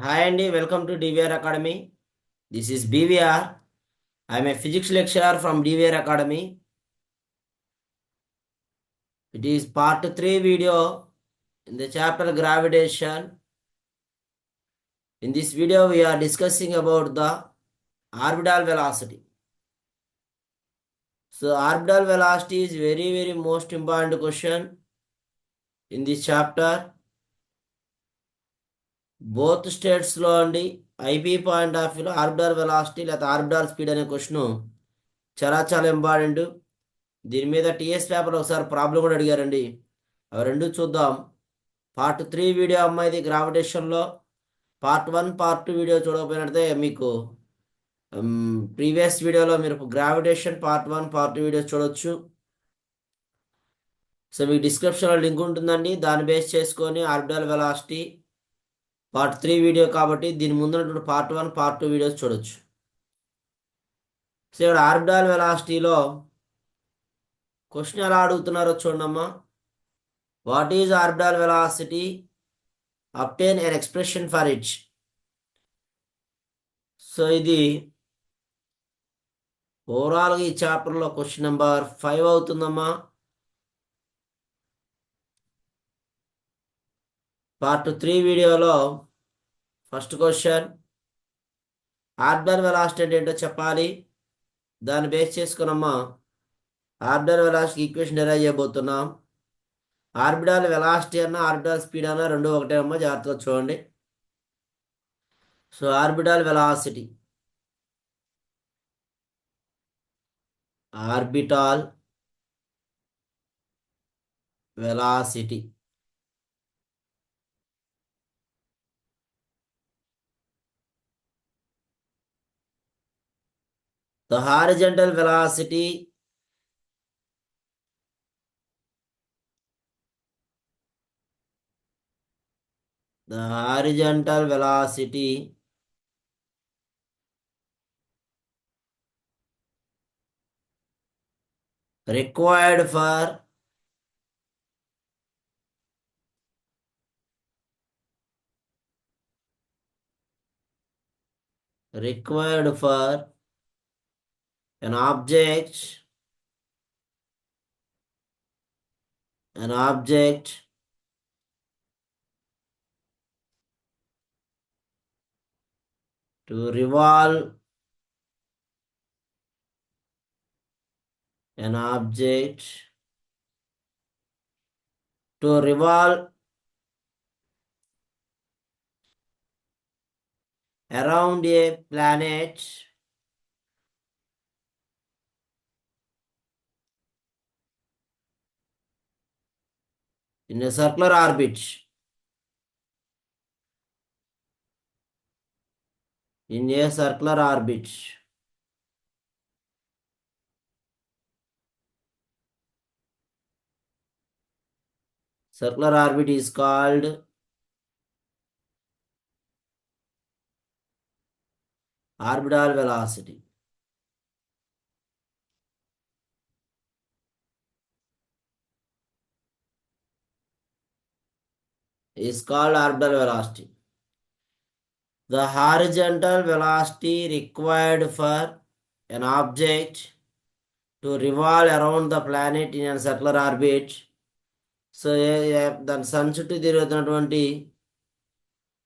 Hi Andy, welcome to DVR Academy. This is BVR. I am a physics lecturer from DVR Academy. It is part 3 video in the chapter gravitation. In this video, we are discussing about the orbital velocity. So, orbital velocity is very most important question in this chapter. Both states లో అండి IP point of వ్యూలో orbital velocity లేదా orbital speed అనే question చాలా important. దీని మీద TS paper ఒకసారి problem కూడా అడిగారండి. అవి రెండు చూద్దాం. పార్ట్ 3 వీడియో అమ్మాయిది గ్రావిటేషన్లో. పార్ట్ 1 పార్ట్ 2 వీడియో చూడకపోయినట్టే మీకు ప్రీవియస్ వీడియోలో మీరు గ్రావిటేషన్ పార్ట్ 1 పార్ట్ 2 వీడియోస్ చూడొచ్చు. సో మీకు డిస్క్రిప్షన్లో లింక్ ఉంటుందండి. దాన్ని బేస్ చేసుకొని ఆర్బిటాల్ వెలాసిటీ పార్ట్ 3 వీడియో కాబట్టి దీని ముందున్నటువంటి పార్ట్ 1 పార్ట్ 2 వీడియోస్ చూడొచ్చు. సో ఇక్కడ ఆర్బిటాల్ వెలాసిటీలో క్వశ్చన్ ఎలా అడుగుతున్నారో చూడమ్మా. What is orbital velocity? Obtain an expression for it. So ఇది ఓవరాల్గా ఈ చాప్టర్లో క్వశ్చన్ నెంబర్ 5 అవుతుందమ్మా. పార్ట్ 3 వీడియోలో ఫస్ట్ క్వశ్చన్ ఆర్బిటాల్ వెలాసిటీ అంటే ఏంటో చెప్పాలి. దాన్ని బేస్ చేసుకున్నమ్మా ఆర్బిటాల్ వెలాసిటీ ఈక్వేషన్ డెరైవ్ చేయబోతున్నాం. ఆర్బిటాల్ వెలాసిటీ అన్న ఆర్బిటాల్ స్పీడ్ అన్న రెండు ఒకటే అమ్మా, జాగ్రత్తగా చూడండి. So orbital velocity, orbital velocity the horizontal velocity the horizontal velocity required for an object to revolve an object to revolve around a planet in a circular orbit. In a circular orbit. Circular orbit is called orbital velocity. Is called orbital velocity. The horizontal velocity required for an object to revolve around the planet in a circular orbit. So దాని sun చుట్టూ తిరుగుతున్నటువంటి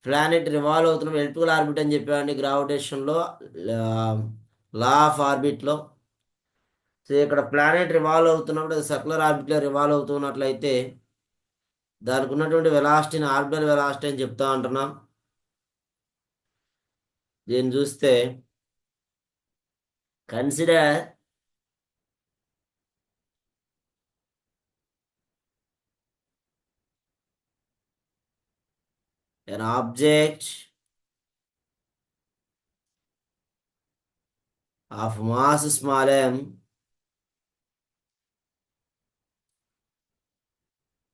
planet revolve అవుతున్న elliptical orbit అని చెప్పామండి గ్రావిటేషన్లో, law of ఆర్బిట్లో. So ఇక్కడ planet revolve అవుతున్నప్పుడు అది circular ఆర్బిట్లో revolve అవుతున్నట్లయితే దానికి ఉన్నటువంటి వెలాసిటీని ఆర్బిటల్ వెలాసిటీ అని చెప్తా ఉంటున్నాం. దీన్ని చూస్తే consider an object of mass small m.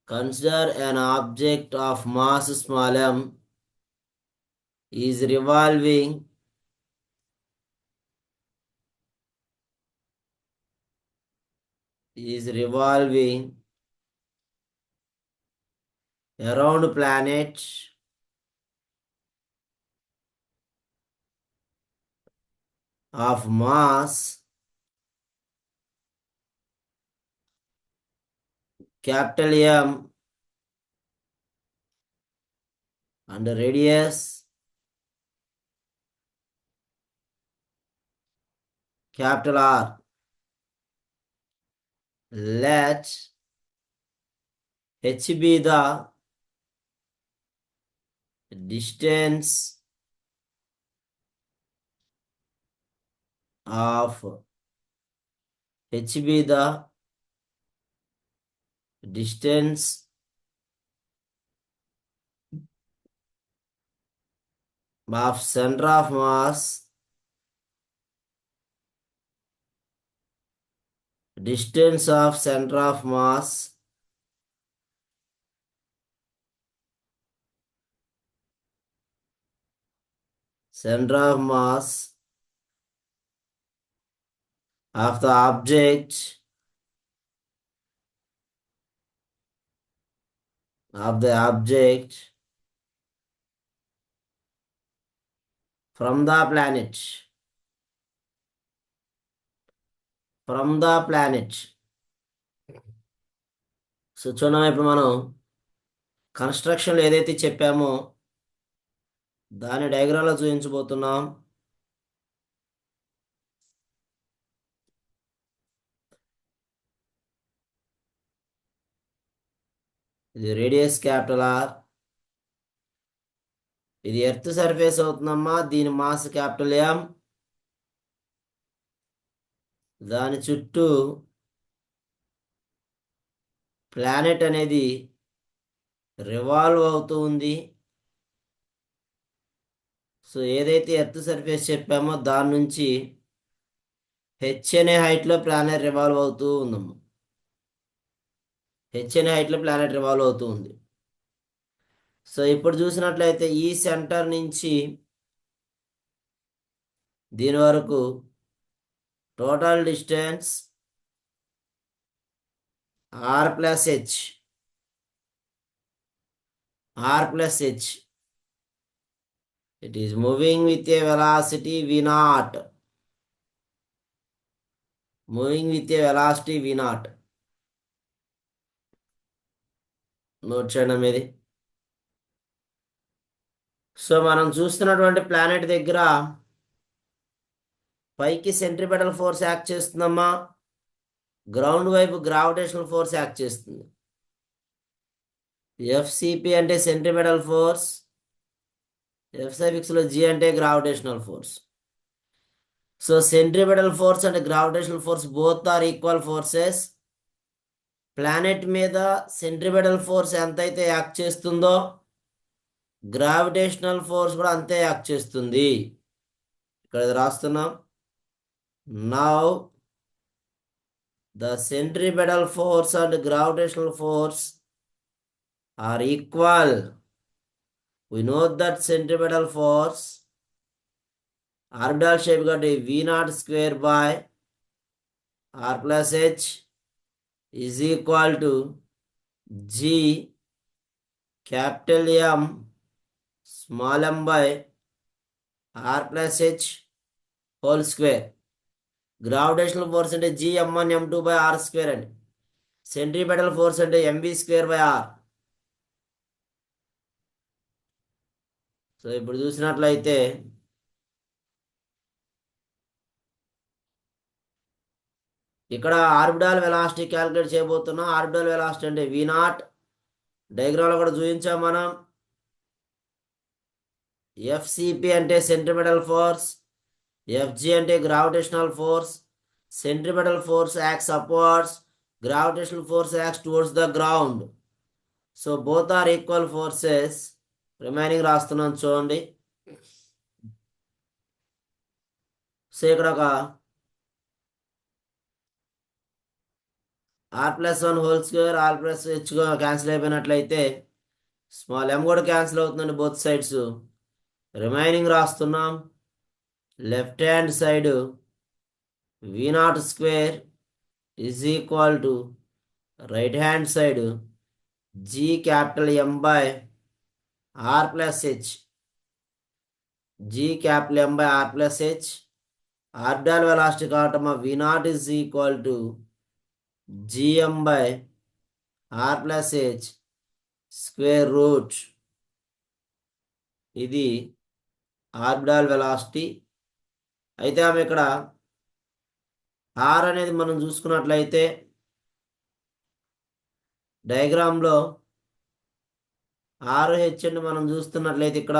Consider an object of mass small m is revolving around planet of mass capital M and radius capital R. Let h be the distance of h be the distance of center of mass, distance of center of mass center of mass of the object from the planet so చూడమ్మా, ఇప్పుడు మనం కన్స్ట్రక్షన్లో ఏదైతే చెప్పామో దాని డయాగ్రామ్లో చూపించబోతున్నాం. ఇది radius capital are, ఇది earth surface అవుతుందమ్మా. దీని మాస్ క్యాపిటల్ ఎం, దాని చుట్టూ ప్లానెట్ అనేది రివాల్వ్ అవుతూ ఉంది. సో ఏదైతే ఎర్త్ సర్ఫేస్ చెప్పామో దాని నుంచి హెచ్ అనే హైట్లో ప్లానెట్ రివాల్వ్ అవుతూ ఉందమ్మా. హెచ్ అనే హైట్లో ప్లానెట్ రివాల్వ్ అవుతూ ఉంది. సో ఇప్పుడు చూసినట్లయితే ఈ సెంటర్ నుంచి దీని వరకు total distance R plus H. It is moving with a velocity v naught. Note చేయడం ఇది. సో మనం చూస్తున్నటువంటి ప్లానెట్ దగ్గర పైకి సెంట్రిపెటల్ ఫోర్స్ యాక్ట్ చేస్తుందమ్మా, గ్రౌండ్ వైపు గ్రావిటేషనల్ ఫోర్స్ యాక్ట్ చేస్తుంది. ఎఫ్సిపి అంటే సెంట్రిపెటల్ ఫోర్స్, ఎఫ్సైఫిక్స్లో జి అంటే gravitational force. So centripetal force and gravitational force both are equal forces. Planet మీద సెంట్రిపెటల్ ఫోర్స్ ఎంతైతే యాక్ట్ చేస్తుందో గ్రావిటేషనల్ ఫోర్స్ కూడా అంతే యాక్ట్ చేస్తుంది. ఇక్కడ రాస్తున్నాం. Now the centripetal force and gravitational force are equal. We know that centripetal force orbital shape got a v naught square by r plus h is equal to g capital M small m by r plus h whole square. Gravitational force అంటే g m1 m2 by r square అండి. Centripetal force అంటే mv square by r. So ఇప్పుడు చూసినట్లయితే ఇక్కడ orbital velocity calculate చేయబోతున్నాం. Orbital velocity అంటే V naught. డయాగ్రామ్లో కూడా చూపించాం మనం. ఎఫ్సిపి అంటే సెంట్రిపెటల్ ఫోర్స్, ఎఫ్జి అంటే gravitational force. Centripetal force acts upwards, gravitational force acts towards the ground. So both are equal forces. Remaining రాస్తున్నాం చూడండి. సో ఇక్కడ ఒక R plus one whole square, R plus H cancel అయిపోయినట్లయితే small M కూడా cancel అవుతుందండి both sides. Remaining రాస్తున్నాం. Left hand side V naught square is equal to right hand side G capital M by R plus H. G capital M by R plus H orbital velocity కాబట్టి మా V naught is equal to gm by r plus h square route. ఇది orbital velocity. అయితే ఆమె ఇక్కడ are అనేది మనం చూసుకున్నట్లయితే డయాగ్రామ్లో R H అని మనం చూస్తున్నట్లయితే ఇక్కడ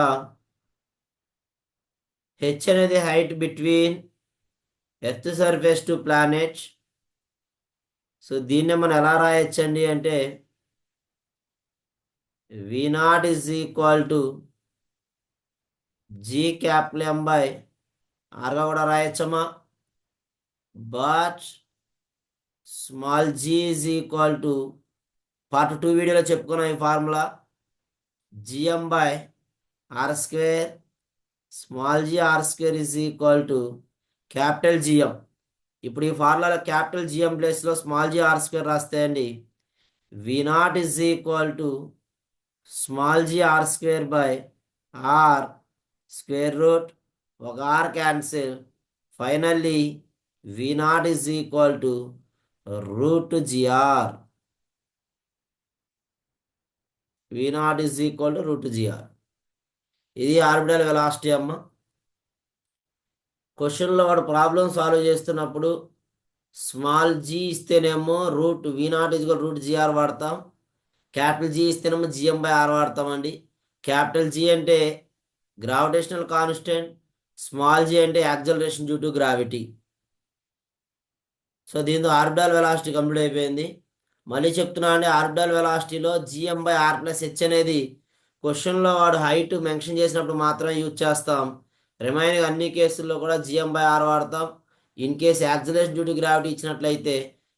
హెచ్ అనేది height between earth surface to planet. So దీన్నే మనం ఎలా రాయొచ్చండి అంటే V naught is equal to G capital M by ఆర్గా కూడా రాయొచ్చమ్మా. But small g is equal to part 2 వీడియోలో చెప్పుకున్నాం ఈ formula gm by r square small g r square is equal to capital gm. ఇప్పుడు ఈ ఫార్ములాలో క్యాపిటల్ gm ప్లేస్లో స్మాల్ g r స్క్వేర్ రాస్తే అండి V naught is equal to small g r square by r square root ఒక r cancel. Finally V naught is equal to root gr. V naught is equal to root gr. ఇది orbital velocity అమ్మ. క్వశ్చన్లో వాడు problem solve చేస్తున్నప్పుడు small g ఇస్తేనేమో root V naught is equal root gr వాడతాం. Capital G ఇస్తేనేమో gm by r వాడతామండి. Capital G అంటే గ్రావిటేషనల్ కాన్స్టెంట్, స్మాల్ g అంటే acceleration due to gravity. So దీంతో ఆర్బిటాల్ వెలాసిటీ కంప్లీట్ అయిపోయింది. మళ్ళీ చెప్తున్నా అండి, ఆర్బిటాల్ వెలాసిటీలో gm by r plus h అనేది క్వశ్చన్లో వాడు హైట్ మెన్షన్ చేసినప్పుడు మాత్రం యూజ్ చేస్తాం. రిమైనింగ్ అన్ని కేసుల్లో కూడా gm by r వాడతాం. In case acceleration due to gravity ఇచ్చినట్లయితే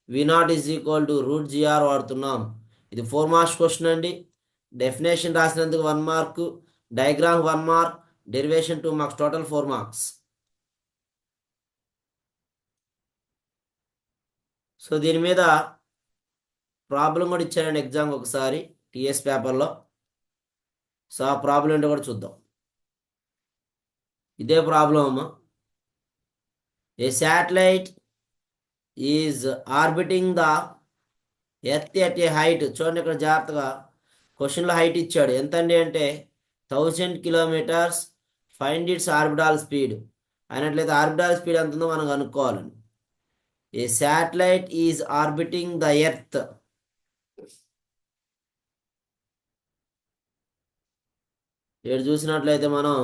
V naught is equal to root gr వాడుతున్నాం. ఇది 4 మార్క్స్ క్వశ్చన్ అండి. డెఫినేషన్ రాసినందుకు 1 mark, diagram 1 mark, derivation 2 marks, total 4 marks. So దీని మీద ప్రాబ్లం కూడా ఇచ్చారండి ఎగ్జామ్ ఒకసారి టీఎస్ పేపర్లో. సో ఆ ప్రాబ్లం ఏంటో కూడా చూద్దాం. ఇదే ప్రాబ్లం అమ్మా. A satellite is orbiting the earth at a height. చూడండి ఇక్కడ జాగ్రత్తగా క్వశ్చన్లో హైట్ ఇచ్చాడు. ఎంతండి అంటే 1000 kilometres. Find its orbital speed అయినట్లయితే ఆర్బిటాల్ స్పీడ్ ఎంత ఉందో మనం కనుక్కోవాలండి. A satellite is orbiting the earth. ఇక్కడ చూసినట్లయితే మనం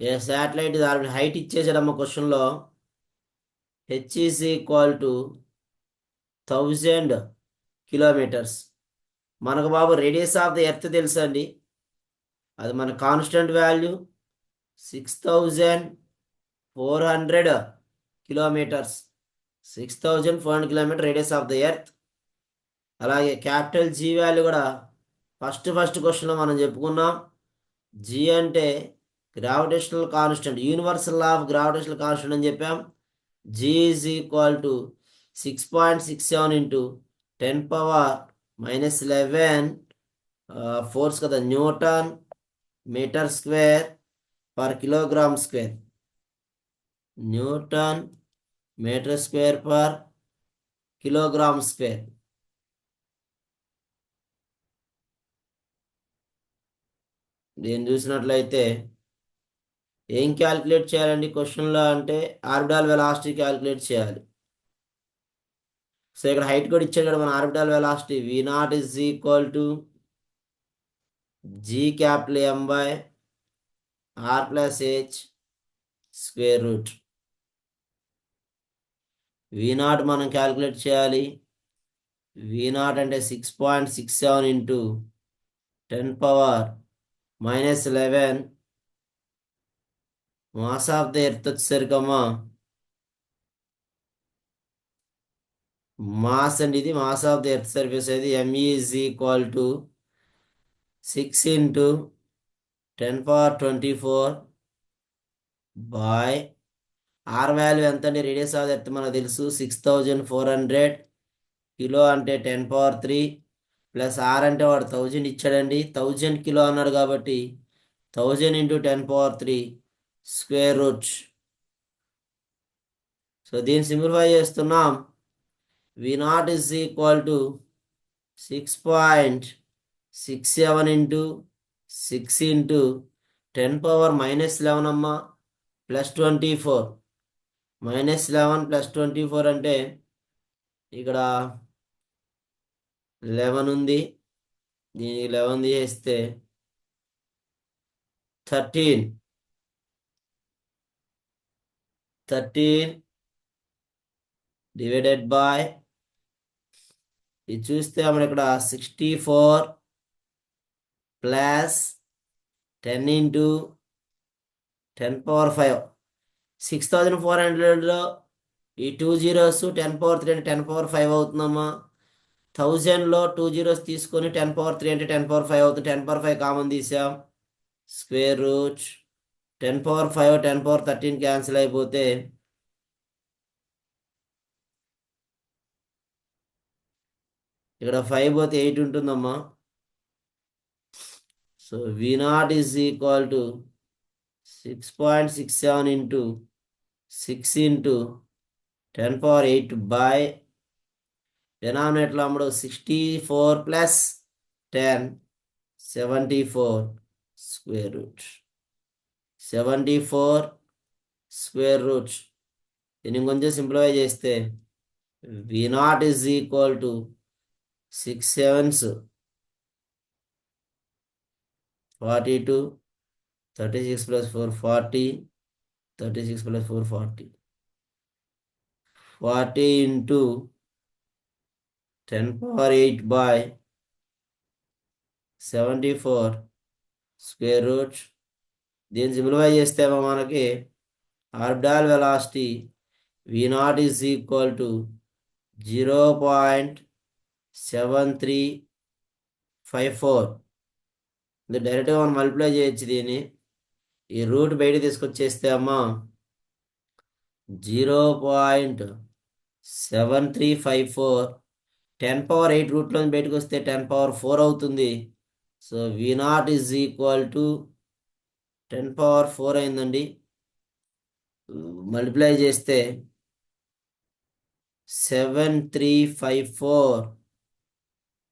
a satellite is orbiting height ఇచ్చేసాడమ్మ క్వశ్చన్లో. H is equal to 1000 kilometres. మనకు బాబు రేడియస్ ఆఫ్ ద ఎర్త్ తెలుసండి, అది మన constant value 6400 kilometres. 6400 kilometre radius of the earth. అలాగే క్యాపిటల్ G వాల్యూ కూడా ఫస్ట్ క్వశ్చన్లో మనం చెప్పుకున్నాం. G అంటే gravitational constant, universal law of gravitational constant అని చెప్పాం. G is equal to 6.67 into 10⁻⁻11 force కదా, newton metre square per kilogram square. Newton metre square per kilogram square. దీన్ని చూసినట్లయితే ఏం క్యాలిక్యులేట్ చేయాలండి క్వశ్చన్లో అంటే ఆర్బిటాల్ వెలాసిటీ క్యాలిక్యులేట్ చేయాలి. సో ఇక్కడ హైట్ కూడా ఇచ్చాడు కదా మన orbital velocity. V naught is equal to G capital M by r plus h square root. V naught మనం క్యాలిక్యులేట్ చేయాలి. V naught అంటే 6.67 into 10⁻⁻11 mass of the earth వచ్చేసరికమ్మా మాస్ అండి. ఇది mass of the earth surface అయితే ME is equal to 6 into 10⁻24 by R value ఎంత అండి, రేడియస్ ఆఫ్ ద ఎర్త్ మనకు తెలుసు 6400 కిలో అంటే 10⁻3 ప్లస్ ఆర్ అంటే వాడు 1000 ఇచ్చాడండి. 1000 కిలో అన్నాడు కాబట్టి 1000 ఇంటూ 10⁻3 స్క్వేర్ రూట్. సో దీన్ని సింప్లిఫై చేస్తున్నాం. V0 is equal to 6.67 into 6 into 10 power minus 11 అమ్మ ప్లస్ 24. మైనస్ 11 ప్లస్ 24 అంటే ఇక్కడ 11 ఉంది, దీనికి 11 చేస్తే 13 డివైడెడ్ బై ఇది చూస్తే మనం ఇక్కడ 64 ప్లస్ 10 ఇంటూ 10 పవర్ 5. 6400లో ఈ 2 zeros 10 పవర్ 3 అంటే 10 పవర్ 5 అవుతుందమ్మా. 1000లో 2 zeros తీసుకొని 10 పవర్ 3 అంటే 10 పవర్ 5 అవుతుంది. 10 పవర్ 5 కామన్ తీసాం. Square root 10 power 5 10 power 13 cancel అయిపోతే ఇక్కడ 5 పోతే 8 ఉంటుందమ్మా. So V0 is equal to 6.67 into 6 into 10 power 8 by denominator లో 64 plus 10 74 square root. 74 square root. దీన్ని కొంచెం సింప్లిఫై చేస్తే V0 is equal to 6 sevens 42, 36 plus 4 40, 36 plus 4 40. 40 into 10 power 8 by 74 square root. దీన్ని simplify చేస్తే మనకి orbital velocity V0 is equal to 0.7354. ఇది డైరెక్ట్గా మనం మల్టిప్లై చేయొచ్చు. దీన్ని ఈ రూట్ బయట తీసుకొచ్చేస్తే అమ్మా 0.7354 10 పవర్ 8 రూట్లో బయటకు వస్తే 10 పవర్ 4 అవుతుంది. So V0 is equal to 10 power 4 అయిందండి. మల్టిప్లై చేస్తే 7354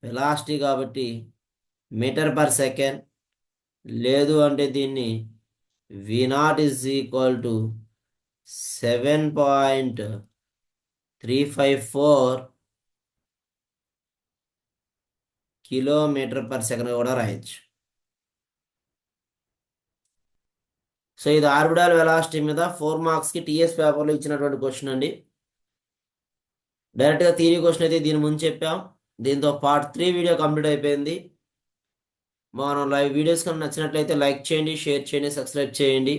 వెలాసిటీ కాబట్టి మీటర్ పర్ సెకండ్. లేదు అంటే దీన్ని V0 is equal to 7.354 kilometre per second కూడా రాయొచ్చు. సో ఇది ఆర్బిటాల్ వెలాసిటీ మీద 4 మార్క్స్కి టీఎస్ పేపర్లో ఇచ్చినటువంటి క్వశ్చన్ అండి. డైరెక్ట్గా థియరీ క్వశ్చన్ అయితే దీని ముందు చెప్పాం. దీంతో పార్ట్ 3 వీడియో కంప్లీట్ అయిపోయింది. మనం లైవ్ వీడియోస్ కనుక నచ్చినట్లయితే లైక్ చేయండి, షేర్ చేయండి, సబ్స్క్రైబ్ చేయండి.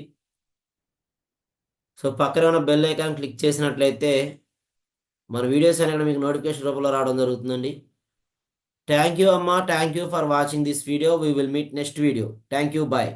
సో పక్కన ఉన్న బెల్ ఐకాన్ క్లిక్ చేసినట్లయితే మన వీడియోస్ అనేవి మీకు నోటిఫికేషన్ రూపంలో రావడం జరుగుతుందండి. థ్యాంక్ యూ అమ్మా. Thank you for watching this video. We will meet next video. Thank you. Bye.